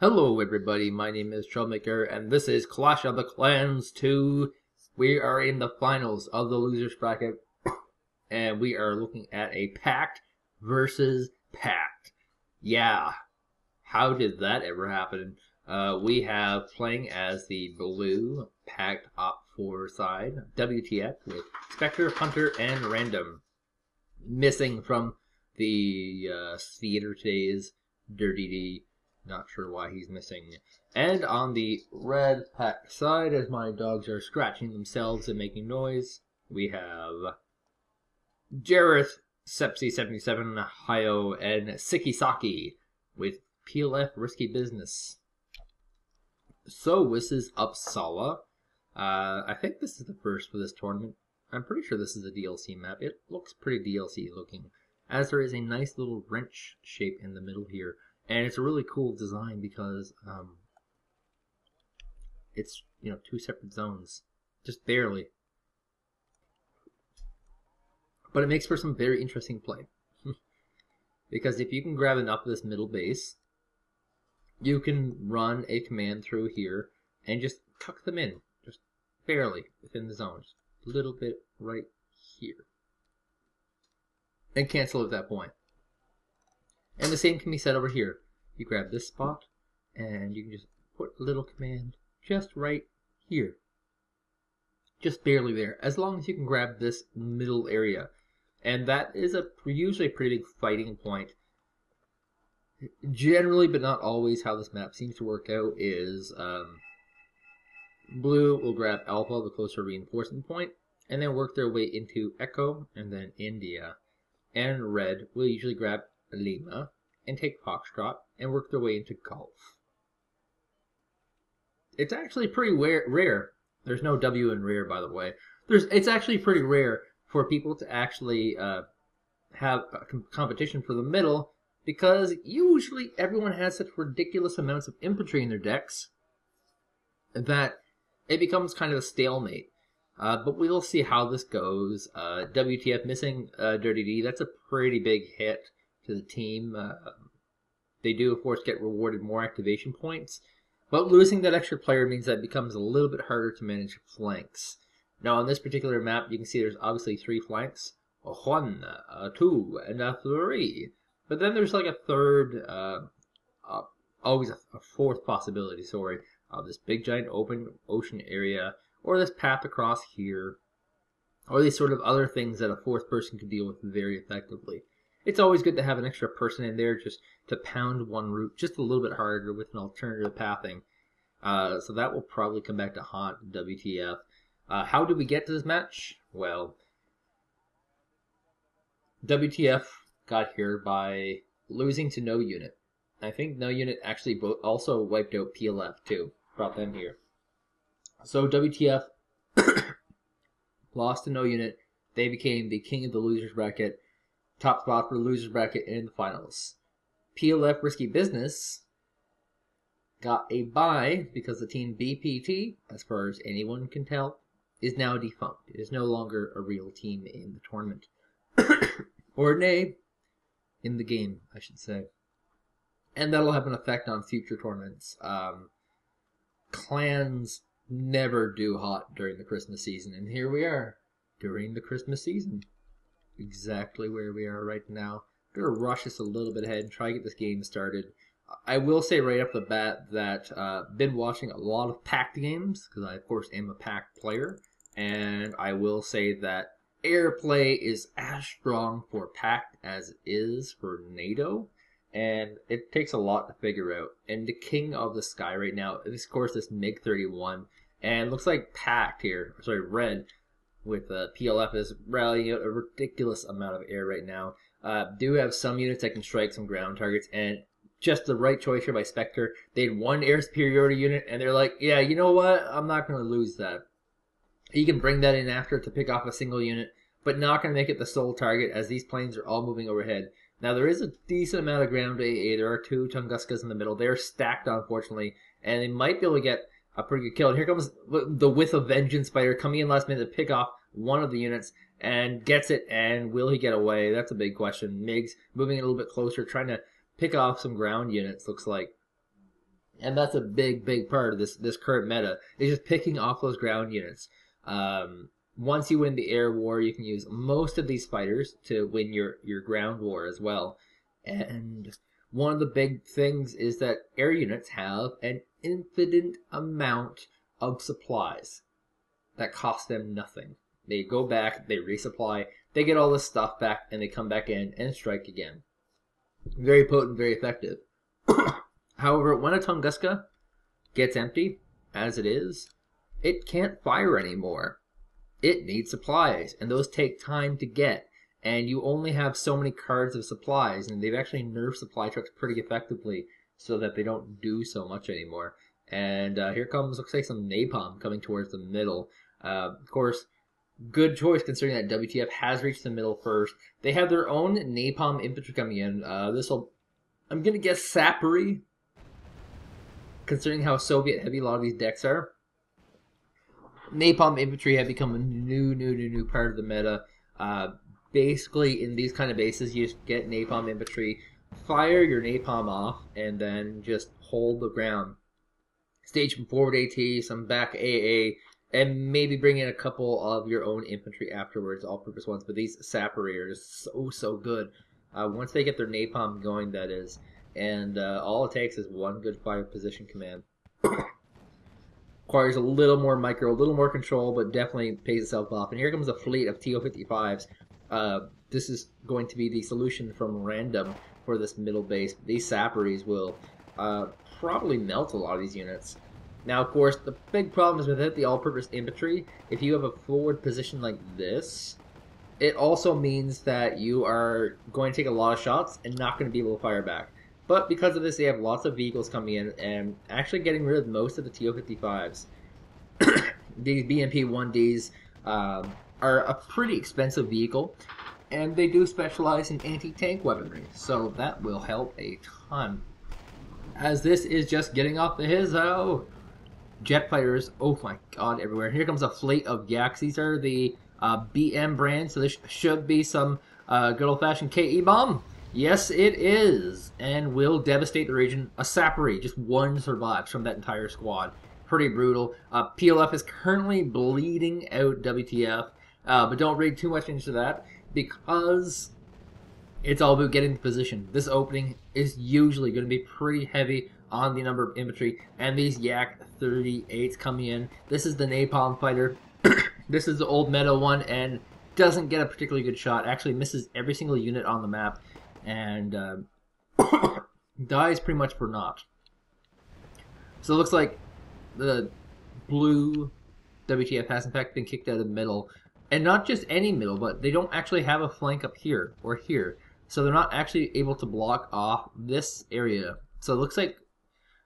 Hello everybody, my name is Troublemaker, and this is Clash of the Clans 2. We are in the finals of the losers bracket, and we are looking at a pact versus pact. Yeah, how did that ever happen? We have playing as the blue pact op 4 side, WTF, with Spektre, Hunter, and Random. Missing from the theater today's Drrty-D. Not sure why he's missing. And on the red pack side, as my dogs are scratching themselves and making noise, we have Jareth, Sepsi77, Ohio, and SikkeSakke with PLF Risky Business. So this is Uppsala. I think this is the first for this tournament. I'm pretty sure this is a DLC map. It looks pretty DLC looking, as there is a nice little wrench shape in the middle here. And it's a really cool design because it's, two separate zones. Just barely. But it makes for some very interesting play. Because if you can grab enough of this middle base, you can run a command through here and just tuck them in. Just barely within the zone. Just a little bit right here. And cancel at that point. And the same can be said over here. You grab this spot, and you can just put a little command just right here. Just barely there, as long as you can grab this middle area. And that is usually a pretty big fighting point. Generally, but not always, how this map seems to work out is blue will grab Alpha, the closer reinforcement point, and then work their way into Echo, and then India. And red will usually grab Lima and take Foxtrot and work their way into Golf. It's actually pretty rare. There's no W in rare, by the way. It's actually pretty rare for people to actually have a competition for the middle, because usually everyone has such ridiculous amounts of infantry in their decks that it becomes kind of a stalemate. But we'll see how this goes. WTF missing Drrty-D. That's a pretty big hit to the team. They do, of course, get rewarded more activation points, but losing that extra player means that it becomes a little bit harder to manage flanks. Now, on this particular map, you can see there's obviously 3 flanks. A 1, a 2, and a 3. But then there's like a third, always a fourth possibility, of this big giant open ocean area, or this path across here, or these sort of other things that a fourth person could deal with very effectively. It's always good to have an extra person in there just to pound one route just a little bit harder with an alternative pathing. So that will probably come back to haunt WTF. How did we get to this match? Well, WTF got here by losing to no unit. I think no unit actually also wiped out PLF too. Brought them here. So WTF lost to no unit. They became the king of the losers bracket. Top spot for the losers bracket in the finals. PLF Risky Business got a bye because the team BPT, as far as anyone can tell, is now defunct. It is no longer a real team in the tournament. Or nay, in the game, I should say. And that'll have an effect on future tournaments. Clans never do hot during the Christmas season, and here we are during the Christmas season. Exactly where we are right now. I'm going to rush this a little bit ahead and try to get this game started. I will say right off the bat that I've been watching a lot of pact games, because I, of course, am a pact player. And I will say that airplay is as strong for pact as it is for NATO. And it takes a lot to figure out. And the king of the sky right now is, of course, this MiG-31. And it looks like pact here, red, with PLF is rallying out a ridiculous amount of air right now. Do have some units that can strike some ground targets, and just the right choice here by Spektre. They had 1 air superiority unit, and they're like, yeah, you know what? I'm not going to lose that. You can bring that in after to pick off a single unit, but not going to make it the sole target, as these planes are all moving overhead. Now, there is a decent amount of ground AA. There are 2 Tunguskas in the middle. They're stacked, unfortunately, and they might be able to get a pretty good kill. And here comes the With a Vengeance fighter coming in last minute to pick off one of the units, and gets it, and will he get away? That's a big question. MiGs moving a little bit closer, trying to pick off some ground units, looks like. And that's a big part of this current meta, is just picking off those ground units. Once you win the air war, you can use most of these fighters to win your ground war as well. And one of the big things is that air units have an infinite amount of supplies that cost them nothing. They go back, they resupply, they get all this stuff back, and they come back in and strike again. Very potent, very effective. However, when a Tunguska gets empty, as it is, it can't fire anymore. It needs supplies, and those take time to get. And you only have so many cards of supplies, and they've actually nerfed supply trucks pretty effectively so that they don't do so much anymore. And here comes, looks like some napalm coming towards the middle. Of course, good choice considering that WTF has reached the middle first. They have their own napalm infantry coming in. This'll, I'm gonna guess sappery, considering how Soviet heavy a lot of these decks are. Napalm infantry have become a new part of the meta. Basically, in these kind of bases, you just get napalm infantry, fire your napalm off, and then just hold the ground. Stage from forward AT, some back AA, and maybe bring in a couple of your own infantry afterwards, all-purpose ones. But these sappery are just so good. Once they get their napalm going, that is. And all it takes is one good fire position command. Requires a little more micro, a little more control, but definitely pays itself off. And here comes a fleet of TO-55s. This is going to be the solution from random for this middle base. These sapperies will probably melt a lot of these units. Now, of course, the big problem is with it, the all-purpose infantry. If you have a forward position like this, it also means that you are going to take a lot of shots and not going to be able to fire back. But because of this, they have lots of vehicles coming in and actually getting rid of most of the TO-55s. These BMP-1Ds are a pretty expensive vehicle, and they do specialize in anti-tank weaponry, so that will help a ton. As this is just getting off the hizzo. Jet fighters, oh my god, everywhere. Here comes a fleet of yaks. These are the BM brand, so this should be some good old-fashioned KE bomb. Yes, it is, and will devastate the region. A sappery, just one survives from that entire squad. Pretty brutal. PLF is currently bleeding out WTF, but don't read too much into that, because it's all about getting the position. This opening is usually going to be pretty heavy on the number of infantry, and these Yak 38s coming in. This is the napalm fighter. This is the old meta one, and doesn't get a particularly good shot. Actually misses every single unit on the map, and dies pretty much for naught. So it looks like the blue WTF has in fact been kicked out of the middle, and not just any middle, but they don't actually have a flank up here or here, so they're not actually able to block off this area. So it looks like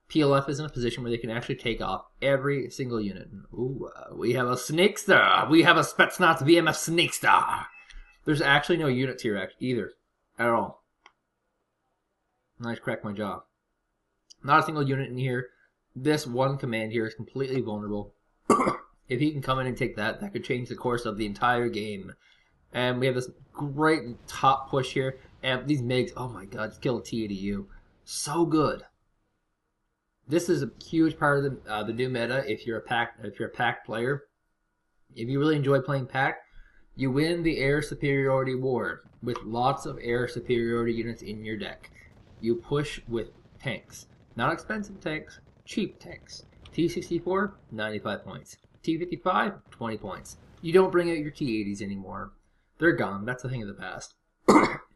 PLF is in a position where they can actually take off every single unit. Ooh, we have a SikkeSakke. We have a Spetsnaz VMF SikkeSakke. There's actually no units here either, at all. Nice, crack my jaw. Not a single unit in here. This one command here is completely vulnerable. If he can come in and take that, that could change the course of the entire game. And we have this great top push here. And these MiGs, oh my god, just kill a T80U. So good. This is a huge part of the new meta. If you're a pack player, if you really enjoy playing pack, you win the air superiority war with lots of air superiority units in your deck. You push with tanks, not expensive tanks, cheap tanks. T64, 95 points. T55, 20 points. You don't bring out your T80s anymore. They're gone. That's a thing of the past.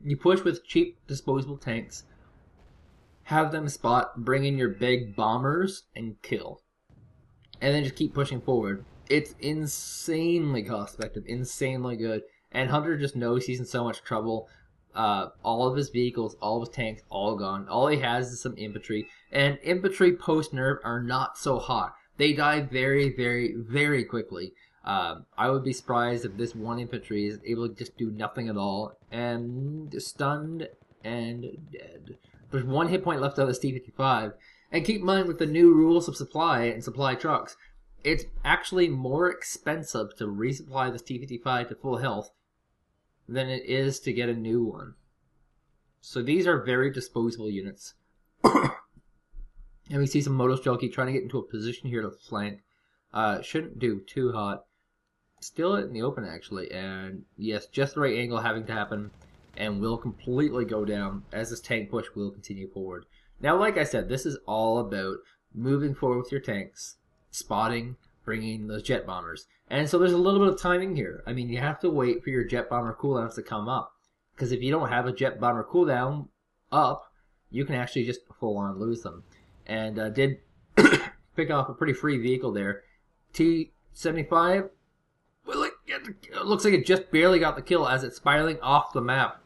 You push with cheap disposable tanks. Have them spot, bring in your big bombers, and kill. And then just keep pushing forward. It's insanely cost effective, insanely good. And Hunter just knows he's in so much trouble. All of his vehicles, all of his tanks, all gone. All he has is some infantry. And infantry post-nerf are not so hot. They die very, very, very quickly. I would be surprised if this one infantry is able to just do nothing at all. And stunned and dead. There's one hit point left out of this T-55. And keep in mind, with the new rules of supply and supply trucks, it's actually more expensive to resupply this T-55 to full health than it is to get a new one. So these are very disposable units. And we see some Motos Jockey trying to get into a position here to flank. Shouldn't do too hot. Still in the open, actually. And yes, just the right angle having to happen. And will completely go down as this tank push will continue forward. Now, like I said, this is all about moving forward with your tanks, spotting, bringing those jet bombers. And so there's a little bit of timing here. I mean, you have to wait for your jet bomber cooldowns to come up. Because if you don't have a jet bomber cooldown up, you can actually just full on lose them. And did pick off a pretty free vehicle there. T-75, will it get the kill? It looks like it just barely got the kill as it's spiraling off the map.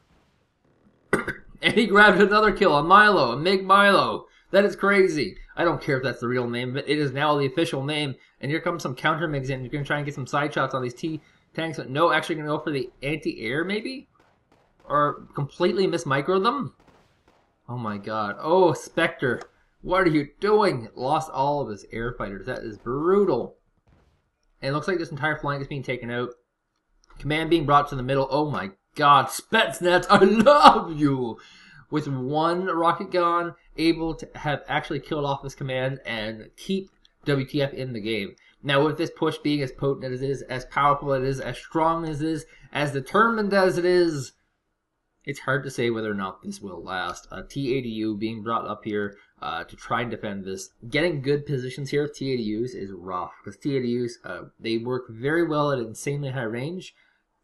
And he grabbed another kill, a Milo, a MiG Milo. That is crazy. I don't care if that's the real name, but it is now the official name. And here comes some counter MiGs in. You're going to try and get some side shots on these T-tanks. But no, actually going to go for the anti-air, maybe? Or completely miss-micro them? Oh my god. Oh, Spektre. What are you doing? Lost all of his air fighters. That is brutal. And it looks like this entire flank is being taken out. Command being brought to the middle. Oh my god. Spetsnaz, I love you! With one rocket gun, able to have actually killed off this command and keep WTF in the game. Now, with this push being as potent as it is, as powerful as it is, as strong as it is, as determined as it is, it's hard to say whether or not this will last. T-80U being brought up here to try and defend this. Getting good positions here with T-80Us is rough, because T-80Us, they work very well at insanely high range,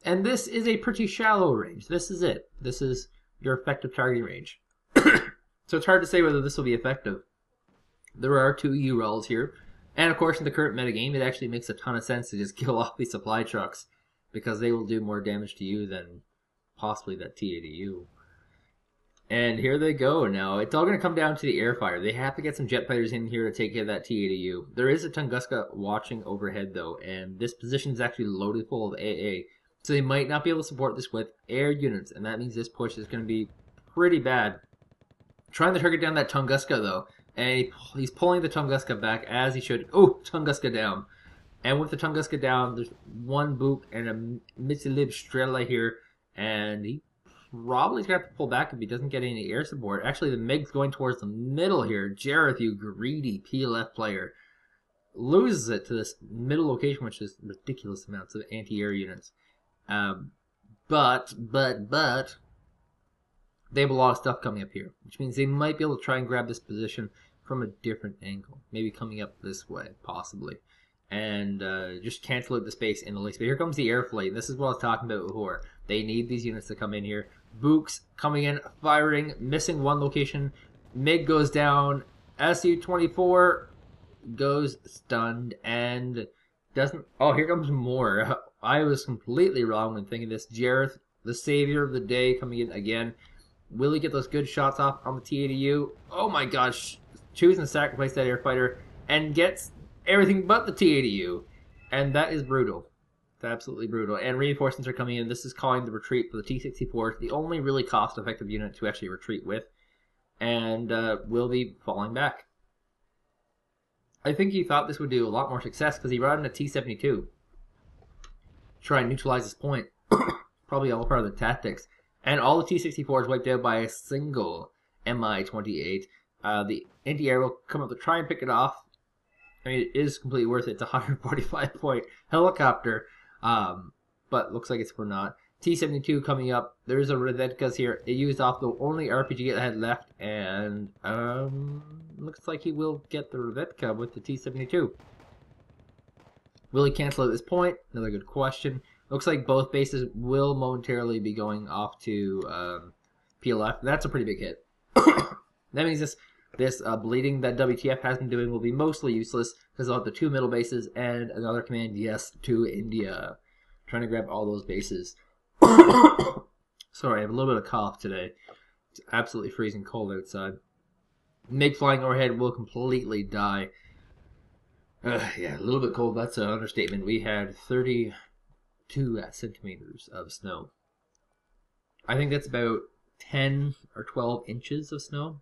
and this is a pretty shallow range. This is it. This is your effective targeting range. So it's hard to say whether this will be effective. There are 2 URLs here, and of course in the current metagame, it actually makes a ton of sense to just kill off these supply trucks, because they will do more damage to you than possibly that T-80U. And here they go now. It's all going to come down to the air fire. They have to get some jet fighters in here to take care of that T-80U. There is a Tunguska watching overhead though, and this position is actually loaded full of AA. So they might not be able to support this with air units, and that means this push is going to be pretty bad. Trying to target down that Tunguska though, and he's pulling the Tunguska back as he should. Oh, Tunguska down. And with the Tunguska down, there's one Book and a Mitsilib Strela here, and he probably is going to have to pull back if he doesn't get any air support. Actually, the MiG's going towards the middle here. Jareth, you greedy PLF player, loses it to this middle location, which is ridiculous amounts of anti-air units. But they have a lot of stuff coming up here, which means they might be able to try and grab this position from a different angle. Maybe coming up this way, possibly. And just cancel out the space in the least. But here comes the air fleet. This is what I was talking about before. They need these units to come in here. Books coming in, firing, missing one location. MiG goes down. Su-24 goes stunned and doesn't... Oh, here comes more. I was completely wrong when thinking this. Jareth, the savior of the day, coming in again. Will he get those good shots off on the T-80U? Oh my gosh. Choosing to sacrifice that air fighter and gets everything but the T-80U. And that is brutal. It's absolutely brutal. And reinforcements are coming in. This is calling the retreat for the T-64. The only really cost-effective unit to actually retreat with. And will be falling back. I think he thought this would do a lot more success because he brought in a T-72. Try and neutralize this point. Probably all part of the tactics. And all the T-64s wiped out by a single Mi-28. The anti-air will come up to try and pick it off. I mean, it is completely worth it. It's a 145-point helicopter. But looks like it's for not. T-72 coming up. There's a Redetkas here. It used off the only RPG it had left. And looks like he will get the Redetka with the T-72. Will he cancel at this point? Another good question. Looks like both bases will momentarily be going off to PLF. That's a pretty big hit. That means this bleeding that WTF has been doing will be mostly useless because they'll have the 2 middle bases and another command, yes, to India. Trying to grab all those bases. Sorry, I have a little bit of cough today. It's absolutely freezing cold outside. MiG flying overhead will completely die. Yeah, a little bit cold. That's an understatement. We had 32 centimeters of snow. I think that's about 10 or 12 inches of snow.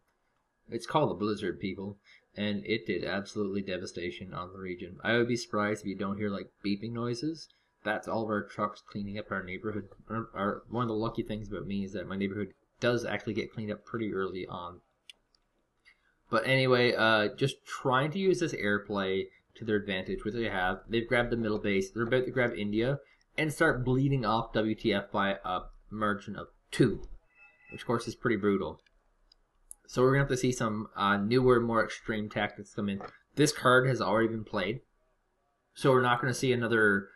It's called a blizzard, people, and it did absolutely devastation on the region. I would be surprised if you don't hear like beeping noises. That's all of our trucks cleaning up our neighborhood. One of the lucky things about me is that my neighborhood does actually get cleaned up pretty early on. But anyway, just trying to use this airplay to their advantage, which they have. They've grabbed the middle base. They're about to grab India and start bleeding off WTF by a margin of 2, which of course is pretty brutal. So we're going to have to see some newer, more extreme tactics come in. This card has already been played, so we're not going to see another,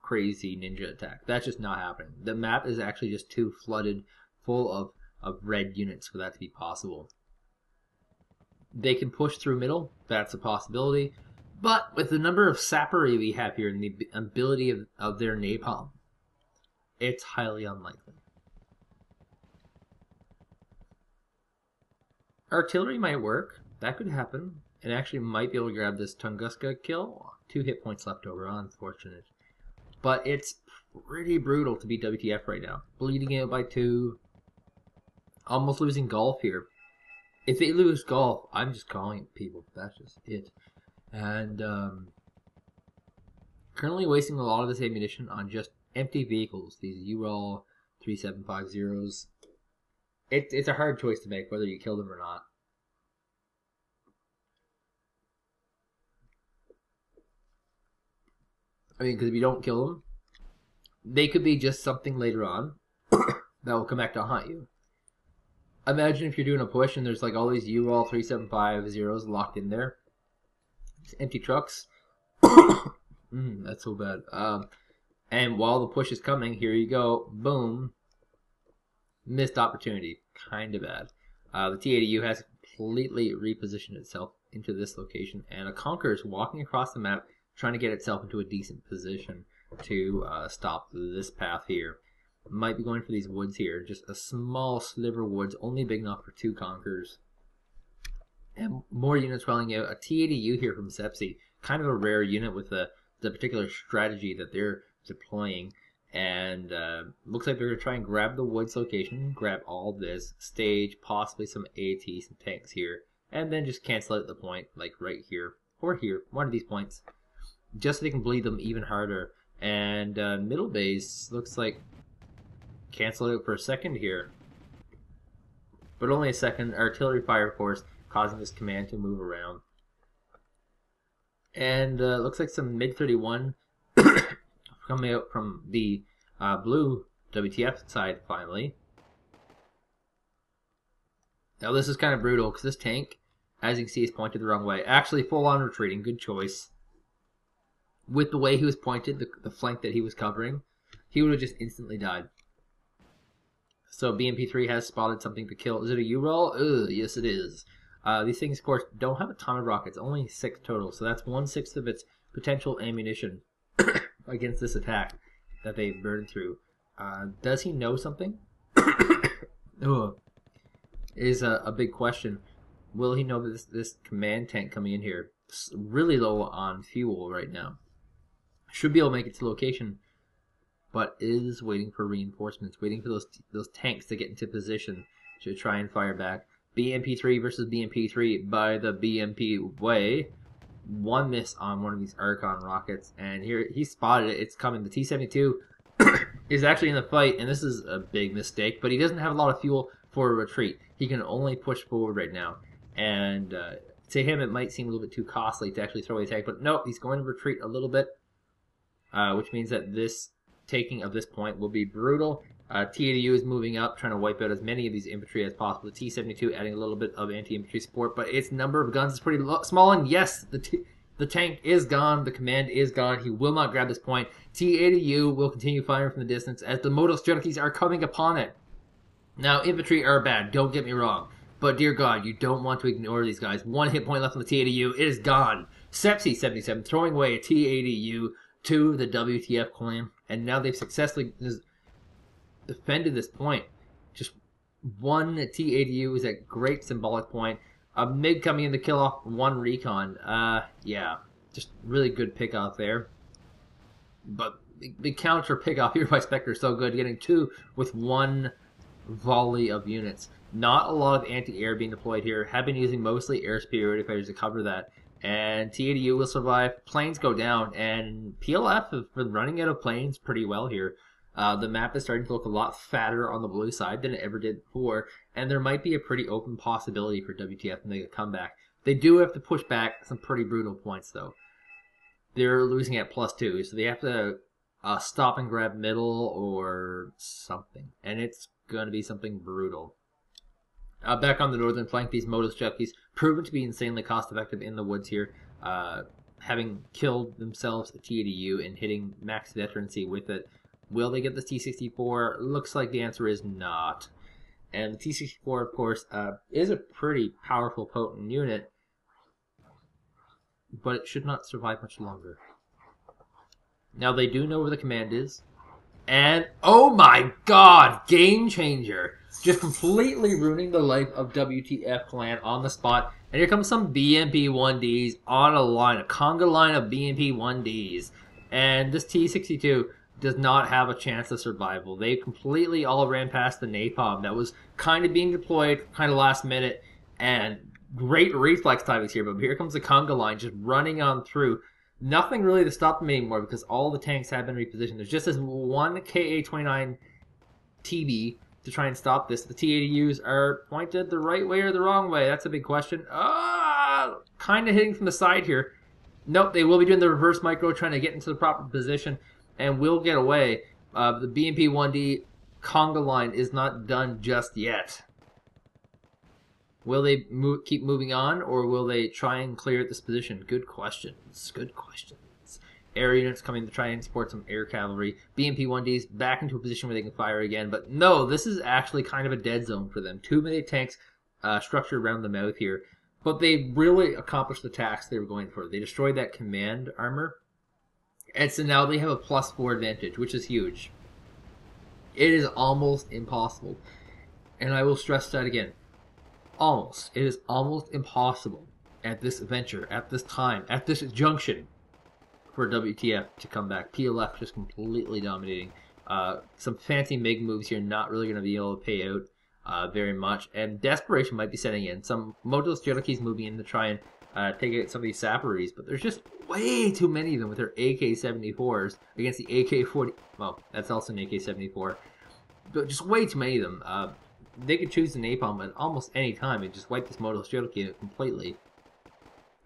crazy ninja attack. That's just not happening. The map is actually just too flooded full of red units for that to be possible. They can push through middle, that's a possibility. But with the number of sappery we have here and the ability of their napalm, it's highly unlikely. Artillery might work. That could happen. And actually might be able to grab this Tunguska kill. 2 hit points left over, unfortunate. But it's pretty brutal to beat WTF right now. Bleeding out by 2. Almost losing golf here. If they lose golf, I'm just calling it, people. That's just it. And currently wasting a lot of this ammunition on just empty vehicles. These Ural 3750s. It's a hard choice to make whether you kill them or not. I mean, because if you don't kill them, they could be just something later on that will come back to haunt you. Imagine if you're doing a push and there's like all these Ural 3750s locked in there. Just empty trucks. That's so bad. And while the push is coming, here you go. Boom. Missed opportunity. Kind of bad. The T-80U has completely repositioned itself into this location. And a Conqueror is walking across the map trying to get itself into a decent position to stop this path here. Might be going for these woods here. Just a small sliver of woods, only big enough for 2 Conquerors. And more units rolling out. A T-80U here from SikkeSakke. Kind of a rare unit with the particular strategy that they're deploying. And looks like they're going to try and grab the woods location. Grab all this. Stage, possibly some AT, some tanks here. And then just cancel out the point, like right here. Or here. One of these points. Just so they can bleed them even harder. And middle base looks like cancel it out for a second here. But only a second. Artillery fire force causing this command to move around. And looks like some MiG-31 coming out from the blue WTF side finally. Now this is kind of brutal because this tank, as you can see, is pointed the wrong way. Actually full on retreating. Good choice. With the way he was pointed, the flank that he was covering, he would have just instantly died. So BMP-3 has spotted something to kill. Is it a Ural? Yes it is. These things, of course, don't have a ton of rockets. Only 6 total. So that's 1/6 of its potential ammunition against this attack that they burned through. Does he know something? Is a big question. Will he know that this command tank coming in here is really low on fuel right now? Should be able to make it to location, but is waiting for reinforcements, waiting for those tanks to get into position to try and fire back. BMP-3 versus BMP-3 by the BMP way. 1 miss on one of these Archon rockets, and here he spotted it. It's coming. The T-72 is actually in the fight, and this is a big mistake, but he doesn't have a lot of fuel for a retreat. He can only push forward right now, and to him it might seem a little bit too costly to actually throw a tank, but no, he's going to retreat a little bit, which means that this taking of this point will be brutal. T-80U is moving up, trying to wipe out as many of these infantry as possible. The T-72 adding a little bit of anti-infantry support, but its number of guns is pretty small, and yes, the tank is gone, the command is gone. He will not grab this point. T-80U will continue firing from the distance as the Motos junkies are coming upon it. Now, infantry are bad, don't get me wrong, but dear God, you don't want to ignore these guys. 1 hit point left on the T-80U, it is gone. SikkeSakke-77 throwing away a T-80U to the WTF clan, and now they've successfully defended this point. Just 1 T-80U is a great symbolic point. A MiG coming in to kill off 1 recon. Yeah, just really good pick off there. But the counter pick off here by Spektre is so good, getting 2 with 1 volley of units. Not a lot of anti-air being deployed here. Have been using mostly air superiority fighters to cover that. And T-80U will survive. Planes go down, and PLF have been running out of planes pretty well here. The map is starting to look a lot fatter on the blue side than it ever did before, and there might be a pretty open possibility for WTF to make a comeback. They do have to push back some pretty brutal points, though. They're losing at +2, so they have to stop and grab middle or something, and it's going to be something brutal. Back on the northern flank, these Modus Jockeys proven to be insanely cost-effective in the woods here, having killed themselves a T80U and hitting max veterancy with it. Will they get the T64? Looks like the answer is not. And the T64, of course, is a pretty powerful, potent unit, but it should not survive much longer. Now, they do know where the command is. And, oh my god, game changer. Just completely ruining the life of WTF clan on the spot. And here comes some BMP-1Ds on a line, a conga line of BMP-1Ds. And this T-62 does not have a chance of survival. They completely all ran past the napalm that was kind of being deployed kind of last minute. And great reflex timings here, but here comes the conga line just running on through. Nothing really to stop them anymore because all the tanks have been repositioned. There's just this one KA-29 TB to try and stop this. The T-80Us are pointed the right way or the wrong way. That's a big question. Kind of hitting from the side here. Nope, they will be doing the reverse micro, trying to get into the proper position, and will get away. The BMP-1D conga line is not done just yet. Will they keep moving on, or will they try and clear this position? Good questions. Good questions. Air units coming to try and support some air cavalry. BMP-1Ds back into a position where they can fire again. But no, this is actually kind of a dead zone for them. Too many tanks structured around the mouth here. But they really accomplished the task they were going for. They destroyed that command armor. And so now they have a +4 advantage, which is huge. It is almost impossible. And I will stress that again. Almost. It is almost impossible at this venture, at this time, at this junction for WTF to come back. PLF just completely dominating. Some fancy MiG moves here, not really going to be able to pay out very much. And desperation might be setting in. Some Modus Jockeys moving in to try and take out some of these sapperies, but there's just way too many of them with their AK-74s against the AK-40. Well, that's also an AK-74. But just way too many of them. They could choose the napalm at almost any time and just wipe this Modus Jockey completely.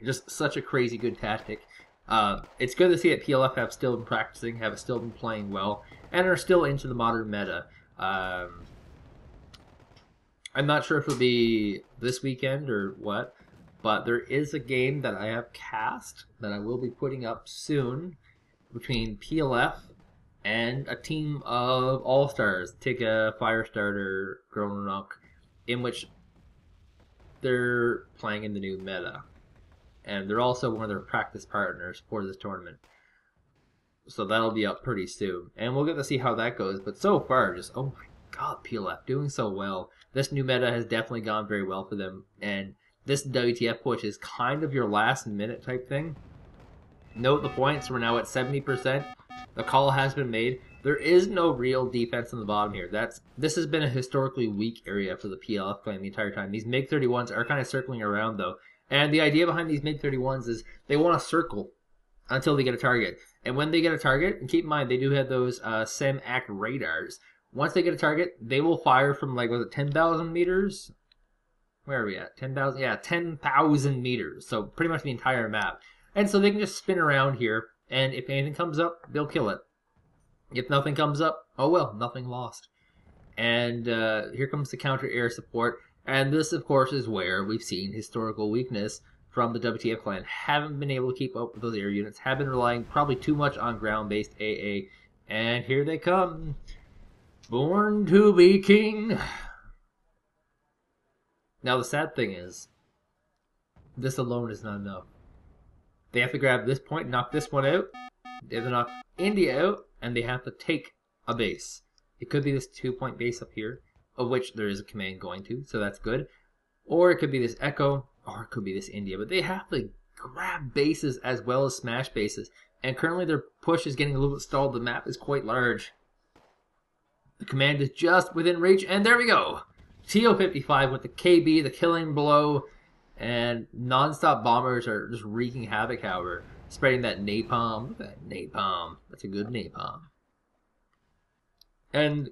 Just such a crazy good tactic. It's good to see that PLF have still been practicing, have still been playing well, and are still into the modern meta. I'm not sure if it'll be this weekend or what, but there is a game that I have cast that I will be putting up soon between PLF and a team of all-stars, Tika, Firestarter, Gronrock, in which they're playing in the new meta. And they're also one of their practice partners for this tournament. So that'll be up pretty soon. And we'll get to see how that goes. But so far, just, oh my god, PLF doing so well. This new meta has definitely gone very well for them. And this WTF push is kind of your last minute type thing. Note the points, we're now at 70%. The call has been made. There is no real defense on the bottom here. This has been a historically weak area for the PLF clan the entire time. These MiG-31s are kind of circling around, though. And the idea behind these MiG-31s is they want to circle until they get a target. And when they get a target, and keep in mind, they do have those SEM-ACT radars. Once they get a target, they will fire from, like, was it 10,000 meters? Where are we at? 10,000? Yeah, 10,000 meters. So pretty much the entire map. And so they can just spin around here. And if anything comes up, they'll kill it. If nothing comes up, oh well, nothing lost. And here comes the counter-air support. And this, of course, is where we've seen historical weakness from the WTF clan. Haven't been able to keep up with those air units. Have been relying probably too much on ground-based AA. And here they come. Born to be king. Now, the sad thing is, this alone is not enough. They have to grab this point, knock this one out. They have to knock India out, and they have to take a base. It could be this 2-point base up here, of which there is a command going to, so that's good. Or it could be this Echo, or it could be this India. But they have to grab bases as well as smash bases. And currently their push is getting a little bit stalled. The map is quite large. The command is just within reach, and there we go. TO-55 with the KB, the killing blow. And non-stop bombers are just wreaking havoc, however. Spreading that napalm. Look at that napalm. That's a good napalm. And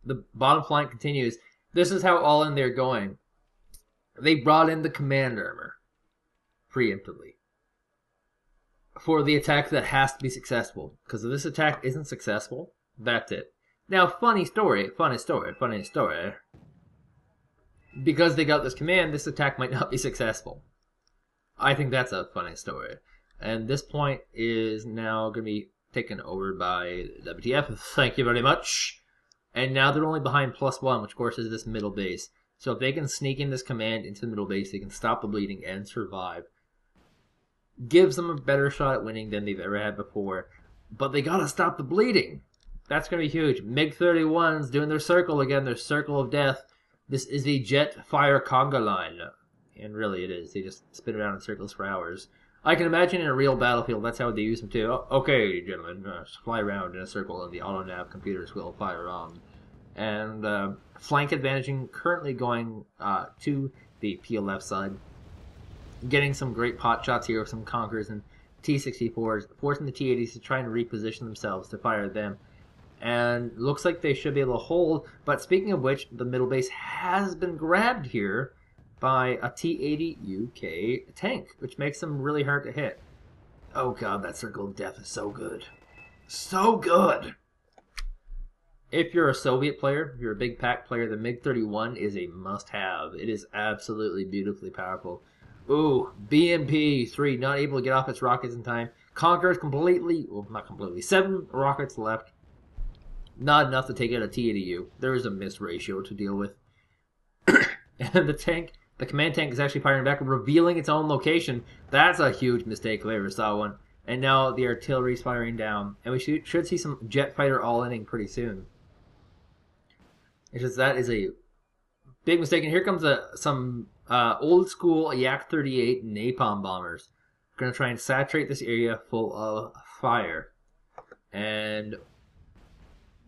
the bottom flank continues. This is how all in they're going. They brought in the command armor preemptively for the attack that has to be successful. Because if this attack isn't successful, that's it. Now, funny story. Because they got this command, this attack might not be successful. I think that's a funny story. And this point is now going to be taken over by WTF. Thank you very much. And now they're only behind +1, which of course is this middle base. So if they can sneak in this command into the middle base, they can stop the bleeding and survive. Gives them a better shot at winning than they've ever had before. But they gotta stop the bleeding. That's gonna be huge. MiG-31's doing their circle again, their circle of death. This is the jet fire conga line. And really it is. They just spin around in circles for hours. I can imagine in a real battlefield, that's how they use them too. Okay, gentlemen, fly around in a circle and the auto-nav computers will fire on. And flank advantaging currently going to the PLF side. Getting some great pot shots here with some Conquerors and T-64s, forcing the T-80s to try and reposition themselves to fire them. And looks like they should be able to hold. But speaking of which, the middle base has been grabbed here by a T-80 UK tank, which makes them really hard to hit. Oh god, that circle of death is so good. So good! If you're a Soviet player, if you're a big pack player, the MiG-31 is a must-have. It is absolutely beautifully powerful. Ooh, BMP-3 not able to get off its rockets in time. Conquerors completely, well, not completely, 7 rockets left. Not enough to take out a T-80U. There is a miss ratio to deal with. And the tank, the command tank is actually firing back, revealing its own location. That's a huge mistake if I ever saw one. And now the artillery's firing down. And we should see some jet fighter all-inning pretty soon. It's just that is a big mistake. And here comes some old school Yak-38 napalm bombers. Going to try and saturate this area full of fire. And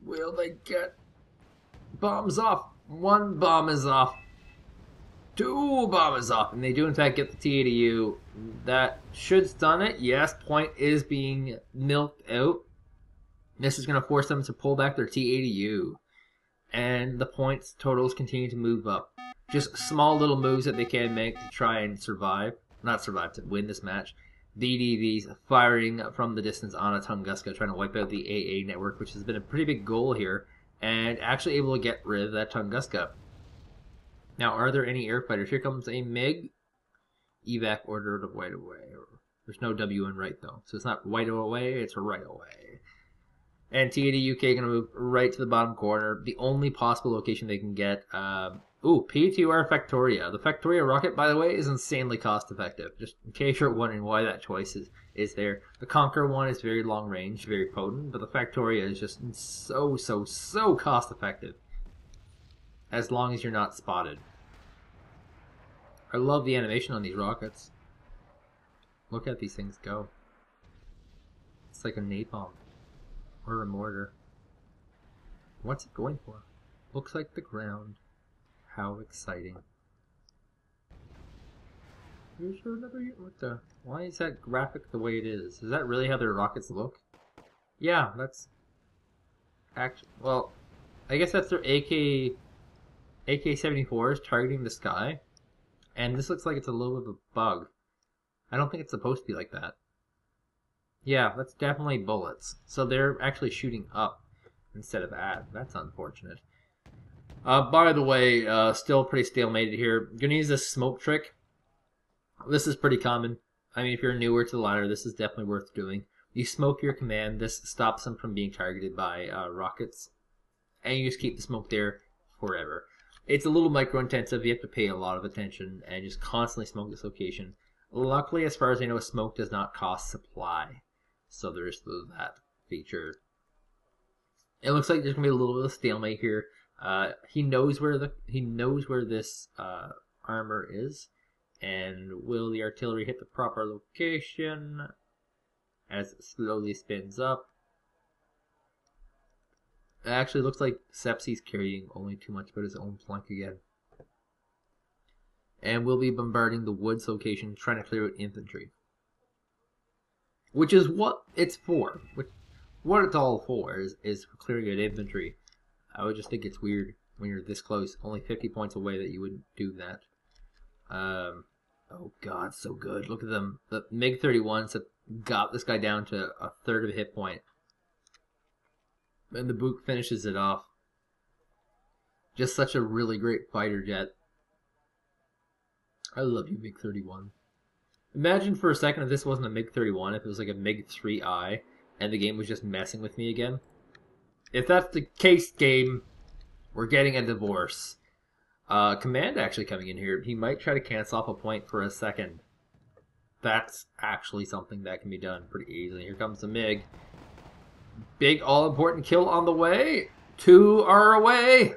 will they get bombs off? 1 bomb is off. 2 bombs off. And they do in fact get the T-80U. That should stun it. Yes, point is being milked out. This is going to force them to pull back their T-80U. And the points totals continue to move up. Just small little moves that they can make to try and survive. Not survive, to win this match. VDVs firing from the distance on a Tunguska, trying to wipe out the AA network, which has been a pretty big goal here. And actually able to get rid of that Tunguska. Now, are there any air fighters? Here comes a MiG. Evac ordered of right away. There's no W in right, though. So it's not right away, it's right away. And T-80 UK going to move right to the bottom corner. The only possible location they can get. P2R Factoria. The Factoria rocket, by the way, is insanely cost effective. Just in case you're wondering why that choice is there. The Conqueror one is very long range, very potent. But the Factoria is just so cost effective. As long as you're not spotted. I love the animation on these rockets. Look at these things go. It's like a napalm. Or a mortar. What's it going for? Looks like the ground. How exciting. Here's another. What the? Why is that graphic the way it is? Is that really how their rockets look? Yeah, that's. Actually, well, I guess that's their AK-74s targeting the sky. And this looks like it's a little bit of a bug. I don't think it's supposed to be like that. Yeah, that's definitely bullets. So they're actually shooting up instead of at. That's unfortunate. By the way, still pretty stalemated here. Gonna use this smoke trick. This is pretty common. I mean, if you're newer to the ladder, this is definitely worth doing. You smoke your command. This stops them from being targeted by rockets. And you just keep the smoke there forever. It's a little micro-intensive. You have to pay a lot of attention and just constantly smoke this location. Luckily, as far as I know, smoke does not cost supply. So there's that feature. It looks like there's gonna be a little bit of stalemate here. He knows where this armor is, and will the artillery hit the proper location as it slowly spins up? It actually looks like Sepsi's carrying only too much about his own flank again. And we'll be bombarding the woods location, trying to clear out infantry. Which is what it's for. What it's all for is for clearing out infantry. I would just think it's weird when you're this close, only 50 points away, that you wouldn't do that. Oh god, so good. Look at them. The MiG-31s have got this guy down to a third of a hit point. And the Book finishes it off. Just such a really great fighter jet. I love you, MiG-31. Imagine for a second if this wasn't a MiG-31, if it was like a MiG-3I, and the game was just messing with me again. If that's the case, game, we're getting a divorce. Command actually coming in here. He might try to cancel off a point for a second. That's actually something that can be done pretty easily. Here comes the MiG. Big all-important kill on the way. 2 are away.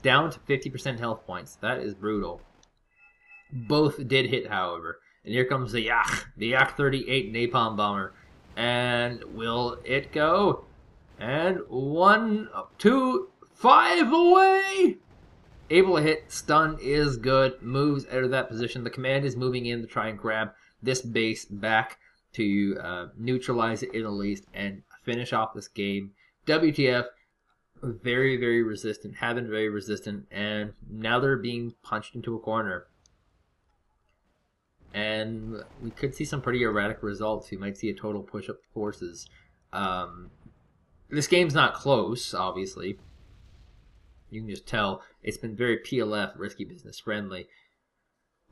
Down to 50% health points. That is brutal. Both did hit, however. And here comes the Yak. The Yak-38 napalm bomber. And will it go? And 1, 2, 5 away. Able to hit. Stun is good. Moves out of that position. The command is moving in to try and grab this base back to neutralize it in the least and finish off this game. WTF, very, very resistant. Have been very resistant. And now they're being punched into a corner. And we could see some pretty erratic results. We might see a total push-up forces. This game's not close, obviously. You can just tell it's been very PLF, risky business friendly.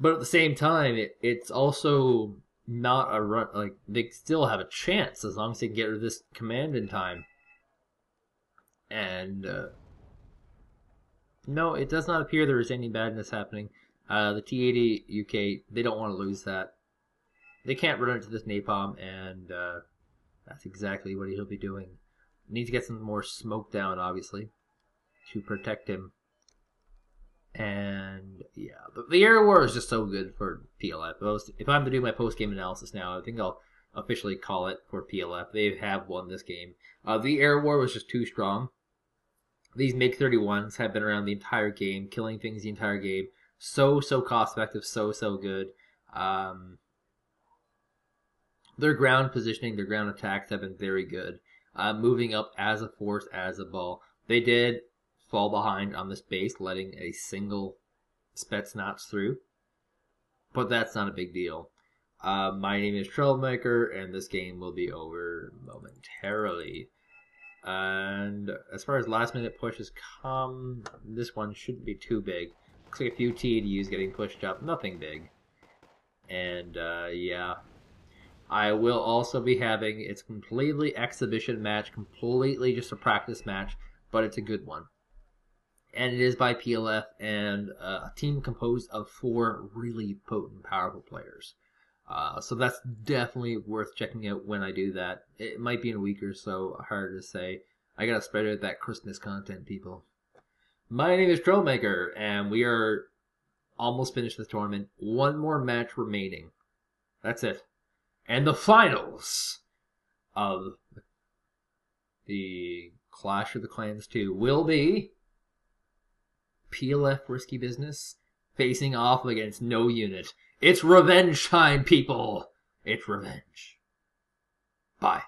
But at the same time, it's also not a run. Like, they still have a chance as long as they can get rid of this command in time. And no, it does not appear there is any badness happening. The T-80 UK, they don't want to lose that. They can't run into this napalm, and that's exactly what he'll be doing. Needs to get some more smoke down, obviously, to protect him. And yeah, the air war is just so good for PLF. If I'm to do my post-game analysis now, I think I'll officially call it for PLF. They have won this game. The air war was just too strong. These MiG-31s have been around the entire game, killing things the entire game. So cost effective, so good. Their ground positioning, their ground attacks have been very good. Moving up as a force, as a ball. They did fall behind on this base, letting a single Spetsnaz through. But that's not a big deal. My name is Troublemaker, and this game will be over momentarily. And as far as last minute pushes come, this one shouldn't be too big. Looks like a few TDUs getting pushed up, nothing big. And yeah. I will also be having, it's completely exhibition match, completely just a practice match, but it's a good one. And it is by PLF and a team composed of 4 really potent, powerful players. So that's definitely worth checking out when I do that. It might be in a week or so, hard to say. I gotta spread out that Christmas content, people. My name is Troublemaker, and we are almost finished the tournament. 1 more match remaining. That's it. And the finals of the Clash of the Clans 2 will be PLF Risky Business facing off against No Unit. It's revenge time, people! It's revenge. Bye.